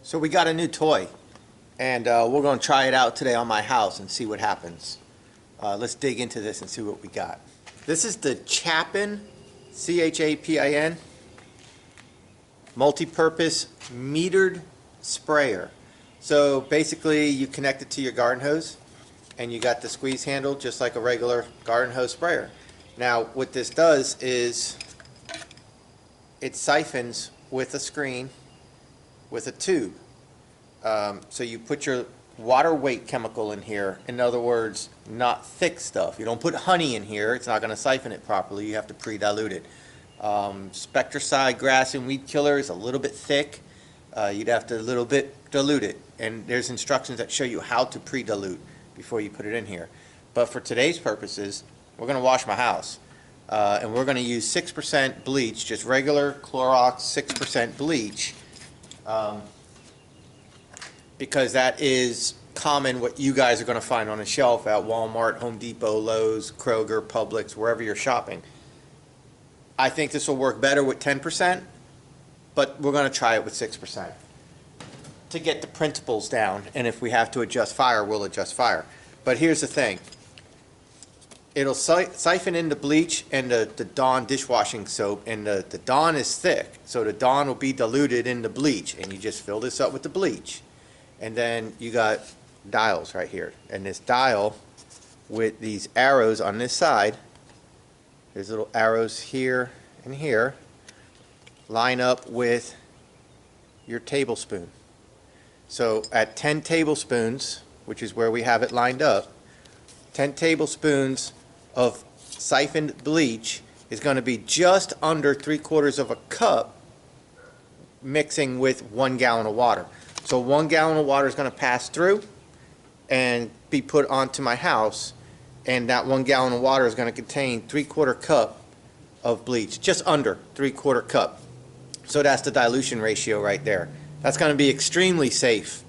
So we got a new toy, and we're going to try it out today on my house and see what happens. Let's dig into this and see what we got. This is the Chapin, C-H-A-P-I-N, multi-purpose metered sprayer. So basically you connect it to your garden hose, and you got the squeeze handle just like a regular garden hose sprayer. Now what this does is it siphons with a screen with a tube. So you put your water weight chemical in here. In other words, not thick stuff. You don't put honey in here. It's not going to siphon it properly. You have to pre-dilute it. Spectricide grass and weed killer is a little bit thick. You'd have to a little bit dilute it. And there's instructions that show you how to pre-dilute before you put it in here. But for today's purposes, we're going to wash my house. And we're going to use 6% bleach, just regular Clorox 6% bleach. Because that is common what you guys are going to find on a shelf at Walmart, Home Depot, Lowe's, Kroger, Publix, wherever you're shopping. I think this will work better with 10%, but we're going to try it with 6% to get the principles down, and if we have to adjust fire, we'll adjust fire. But here's the thing. It'll siphon in the bleach and the Dawn dishwashing soap, and the Dawn is thick, so the Dawn will be diluted in the bleach, and you just fill this up with the bleach. And then you got dials right here, and this dial with these arrows on this side, there's little arrows here and here, line up with your tablespoon. So at 10 tablespoons, which is where we have it lined up, 10 tablespoons of siphoned bleach is going to be just under 3/4 of a cup mixing with 1 gallon of water. So 1 gallon of water is going to pass through and be put onto my house, and that 1 gallon of water is going to contain 3/4 cup of bleach, just under 3/4 cup. So that's the dilution ratio right there. That's going to be extremely safe,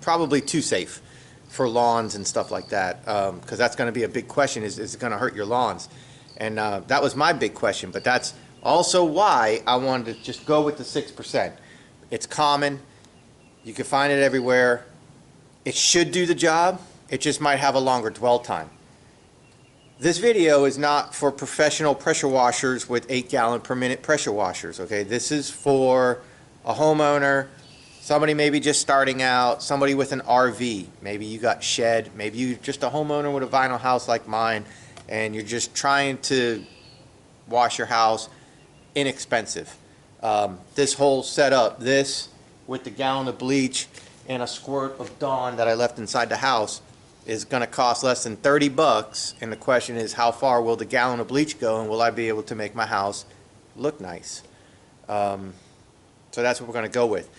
probably too safe for lawns and stuff like that, because that's going to be a big question, is it going to hurt your lawns? And that was my big question, but that's also why I wanted to just go with the 6%. It's common. You can find it everywhere. It should do the job. It just might have a longer dwell time. This video is not for professional pressure washers with 8 gallon per minute pressure washers, okay? This is for a homeowner, somebody maybe just starting out, somebody with an RV. Maybe you got shed. Maybe you're just a homeowner with a vinyl house like mine, and you're just trying to wash your house inexpensive. This whole setup, this with the gallon of bleach and a squirt of Dawn that I left inside the house, is going to cost less than 30 bucks, and the question is, how far will the gallon of bleach go, and will I be able to make my house look nice? So that's what we're going to go with.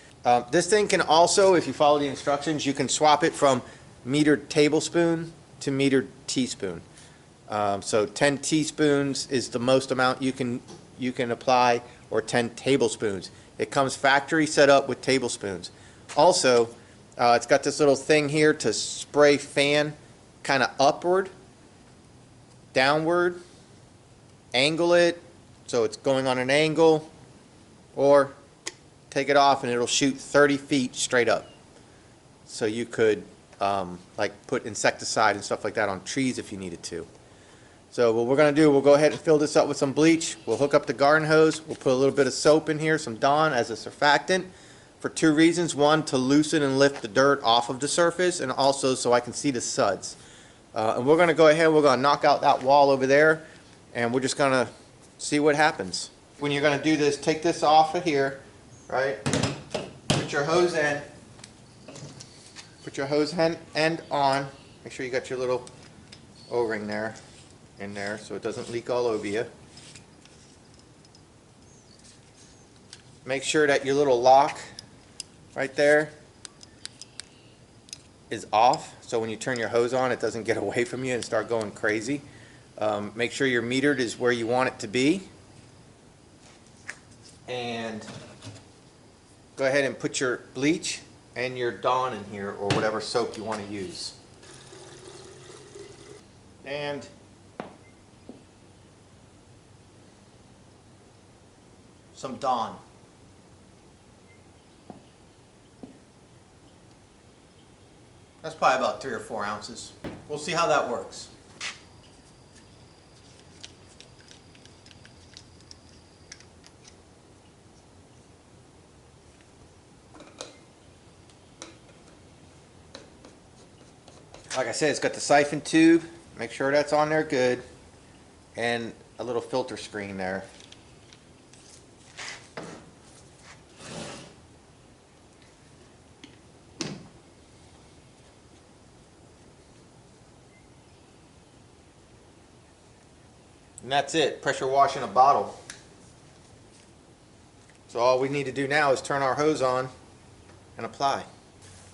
This thing can also, if you follow the instructions, you can swap it from metered tablespoon to metered teaspoon. So 10 teaspoons is the most amount you can apply, or 10 tablespoons. It comes factory set up with tablespoons. Also, it's got this little thing here to spray fan kind of upward, downward, angle it so it's going on an angle, or take it off and it'll shoot 30 feet straight up. So you could like put insecticide and stuff like that on trees if you needed to. So what we're going to do, we'll go ahead and fill this up with some bleach. We'll hook up the garden hose. We'll put a little bit of soap in here, some Dawn as a surfactant, for 2 reasons. One, to loosen and lift the dirt off of the surface, and also so I can see the suds. And we're going to go ahead, we're going to knock out that wall over there, and we're just going to see what happens. When you're going to do this, take this off of here, right? Put your hose end. Put your hose end on. Make sure you got your little O-ring there. In there so it doesn't leak all over you. Make sure that your little lock right there is off, so when you turn your hose on it doesn't get away from you and start going crazy. Make sure your metered is where you want it to be, and go ahead and put your bleach and your Dawn in here, or whatever soap you want to use. And some Dawn. That's probably about 3 or 4 ounces. We'll see how that works. Like I said, it's got the siphon tube. Make sure that's on there good. And a little filter screen there. And that's it. Pressure wash in a bottle. So all we need to do now is turn our hose on and apply.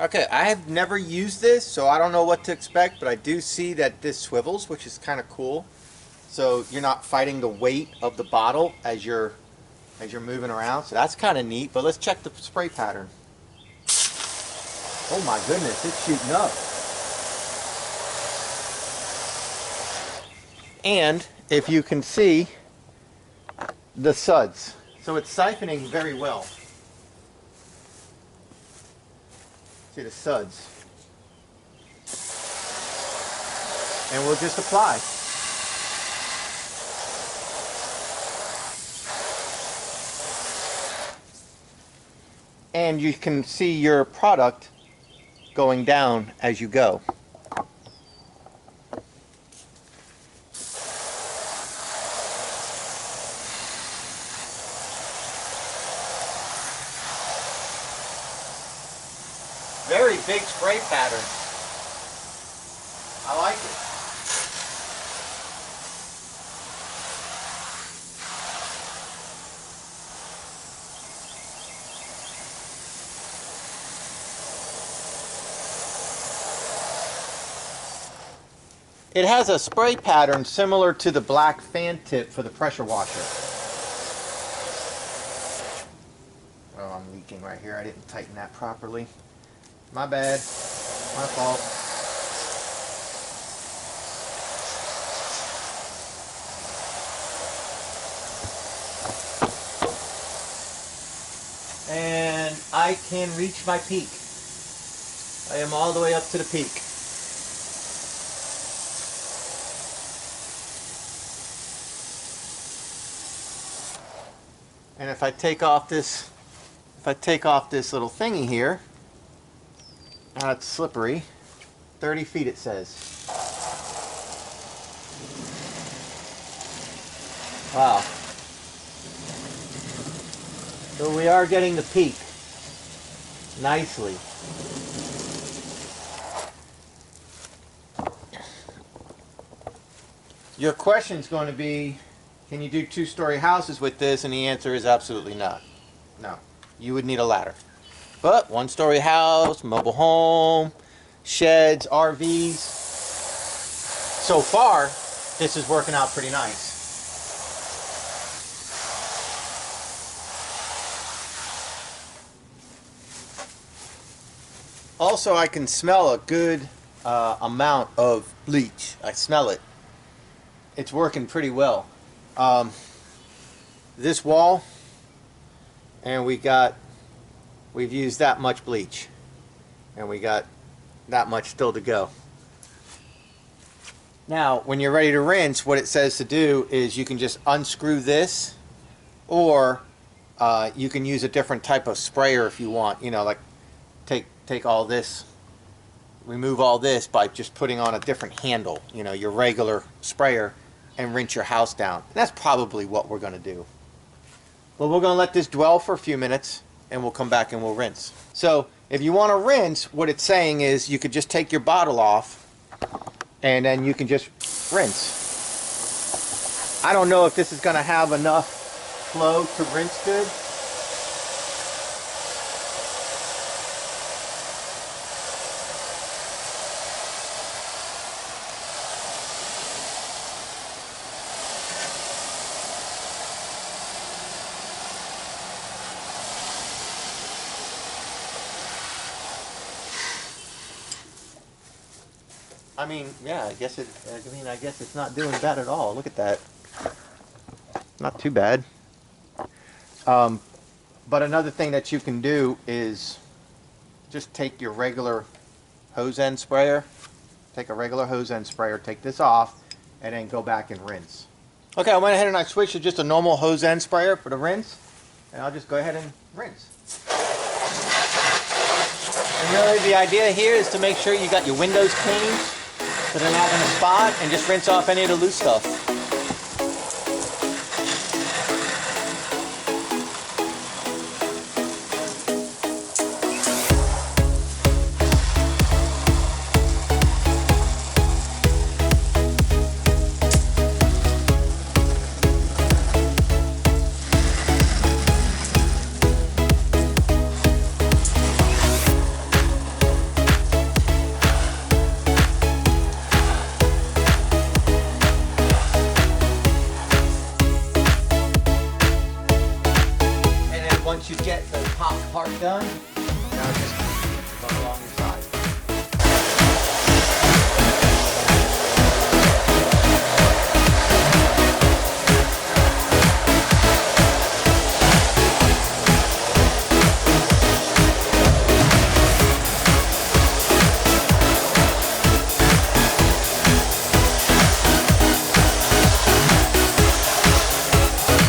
Okay, I have never used this, so I don't know what to expect, but I do see that this swivels, which is kind of cool. So you're not fighting the weight of the bottle as you're moving around. So that's kind of neat, but let's check the spray pattern. Oh my goodness, it's shooting up. And if you can see the suds. So it's siphoning very well. See the suds. And we'll just apply. And you can see your product going down as you go. Very big spray pattern. I like it. It has a spray pattern similar to the black fan tip for the pressure washer. Oh, I'm leaking right here. I didn't tighten that properly. My bad. My fault. And I can reach my peak. I am all the way up to the peak. And if I take off this little thingy here, now it's slippery. 30 feet it says. Wow. So we are getting the peak nicely. Your question is going to be, can you do 2-story houses with this? And the answer is absolutely not. No. You would need a ladder. But 1-story house, mobile home, sheds, RVs. So far, this is working out pretty nice. Also, I can smell a good amount of bleach. I smell it. It's working pretty well. This wall, and we've used that much bleach, and we got that much still to go. Now, when you're ready to rinse, what it says to do is you can just unscrew this, or you can use a different type of sprayer if you want. You know, like take all this, remove all this by just putting on a different handle, you know, your regular sprayer, and rinse your house down. And that's probably what we're going to do. Well, we're going to let this dwell for a few minutes, and we'll come back and we'll rinse. So if you want to rinse, what it's saying is you could just take your bottle off, and then you can just rinse. I don't know if this is going to have enough flow to rinse good. I mean, yeah, I guess it's not doing bad at all. Look at that. Not too bad. But another thing that you can do is just take your regular hose end sprayer. Take a regular hose end sprayer, take this off, and then go back and rinse. Okay, I went ahead and I switched to just a normal hose end sprayer for the rinse, and I'll just go ahead and rinse. And really the idea here is to make sure you got your windows clean so they're not going to spot, and just rinse off any of the loose stuff. Once you get the top part done, now just run along the side.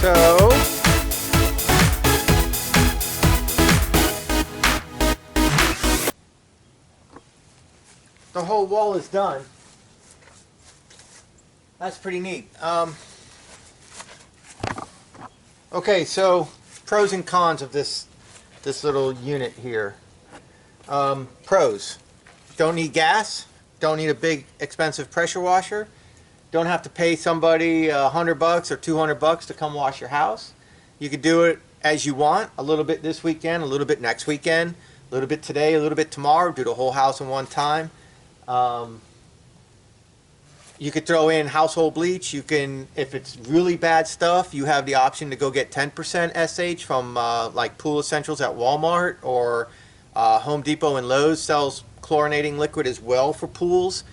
So the whole wall is done. That's pretty neat. Okay, so pros and cons of this little unit here. Pros: don't need gas, don't need a big expensive pressure washer, don't have to pay somebody $100 or $200 to come wash your house. You could do it as you want, a little bit this weekend, a little bit next weekend, a little bit today, a little bit tomorrow, do the whole house in one time. You could throw in household bleach. You can, if it's really bad stuff, you have the option to go get 10% SH from like Pool Essentials at Walmart, or Home Depot and Lowe's sells chlorinating liquid as well for pools.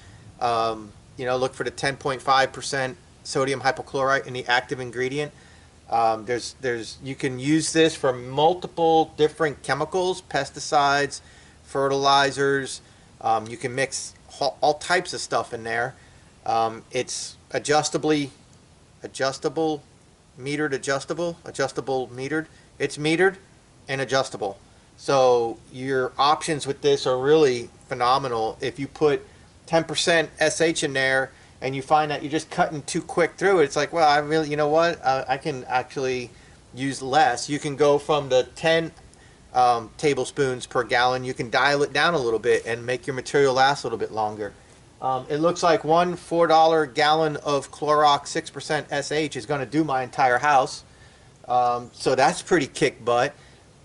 You know, look for the 10.5% sodium hypochlorite in the active ingredient. You can use this for multiple different chemicals, pesticides, fertilizers. You can mix all types of stuff in there. It's adjustable, metered. It's metered and adjustable. So your options with this are really phenomenal. If you put 10% SH in there and you find that you're just cutting too quick through it, it's like, well, I really, you know what, I can actually use less. You can go from the 10 tablespoons per gallon. You can dial it down a little bit and make your material last a little bit longer. It looks like one $4 gallon of Clorox 6% SH is going to do my entire house. So that's pretty kick butt.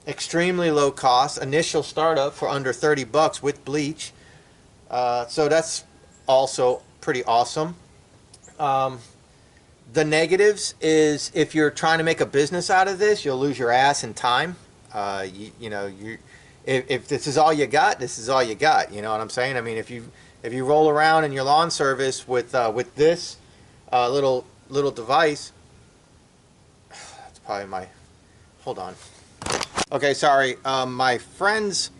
Extremely low cost. Initial startup for under $30 with bleach. So that's also pretty awesome. The negatives is if you're trying to make a business out of this, you'll lose your ass in time. If this is all you got, this is all you got. You know what I'm saying? I mean, if you roll around in your lawn service with this little device, that's probably my. Hold on. Okay, sorry. My son's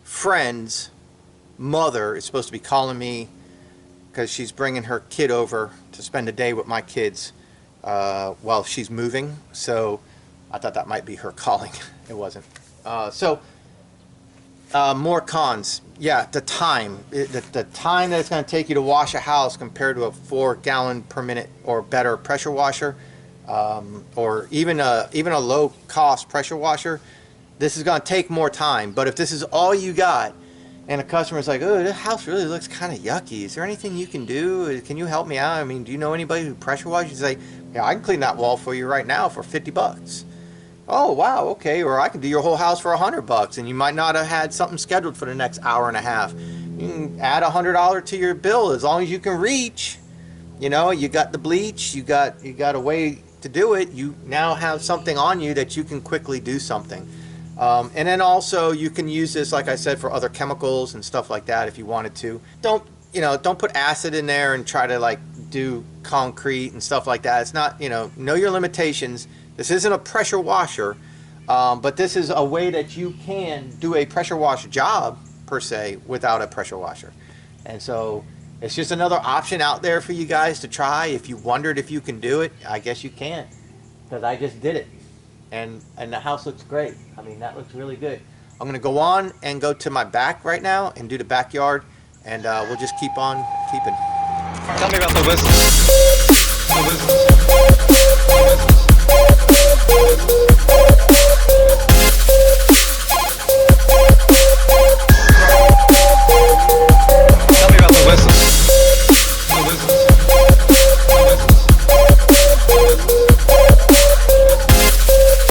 friend's mother is supposed to be calling me because she's bringing her kid over to spend a day with my kids while she's moving. So I thought that might be her calling. It wasn't. More cons. Yeah, the time. The time that it's going to take you to wash a house compared to a 4-gallon per minute or better pressure washer, or even a low-cost pressure washer, this is going to take more time. But if this is all you got, and a customer's like, oh, this house really looks kind of yucky. Is there anything you can do? Can you help me out? I mean, do you know anybody who pressure washes? You say, yeah, I can clean that wall for you right now for $50. Oh, wow, okay. Or I can do your whole house for $100, and you might not have had something scheduled for the next hour and a half. You can add $100 to your bill as long as you can reach. You know, you got the bleach, you got a way to do it. You now have something on you that you can quickly do something. And then also you can use this, like I said, for other chemicals and stuff like that if you wanted to. Don't put acid in there and try to like do concrete and stuff like that. It's not, know your limitations. This isn't a pressure washer, but this is a way that you can do a pressure wash job per se without a pressure washer. And so it's just another option out there for you guys to try. If you wondered if you can do it, I guess you can, because I just did it. And the house looks great. I mean, that looks really good. I'm going to go on and go to my back right now and do the backyard, and we'll just keep on keeping. Tell me about the whistles. The whistles.